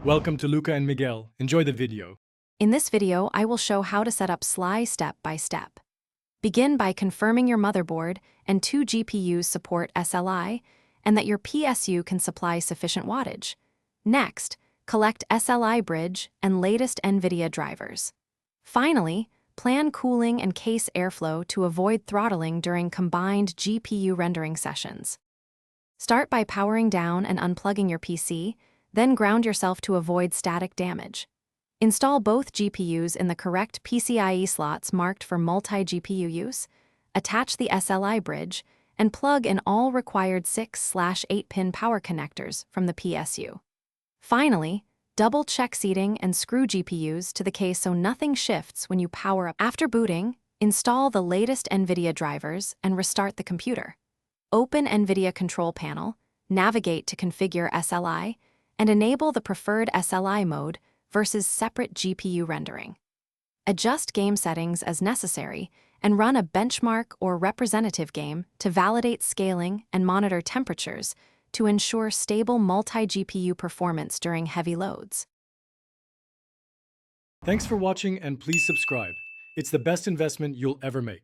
Welcome to Luca and Miguel. Enjoy the video. In this video, I will show how to set up Sli step by step. Begin by confirming your motherboard and 2 GPUs support SLI and that your PSU can supply sufficient wattage. Next, collect SLI bridge and latest NVIDIA drivers. Finally, plan cooling and case airflow to avoid throttling during combined GPU rendering sessions. Start by powering down and unplugging your PC, then ground yourself to avoid static damage. Install both GPUs in the correct PCIe slots marked for multi-GPU use, attach the SLI bridge, and plug in all required 6/8-pin power connectors from the PSU. Finally, double-check seating and screw GPUs to the case so nothing shifts when you power up. After booting, install the latest NVIDIA drivers and restart the computer. Open NVIDIA Control Panel, navigate to configure SLI, and enable the preferred SLI mode versus separate GPU rendering. Adjust game settings as necessary and run a benchmark or representative game to validate scaling and monitor temperatures to ensure stable multi-GPU performance during heavy loads. Thanks for watching and please subscribe. It's the best investment you'll ever make.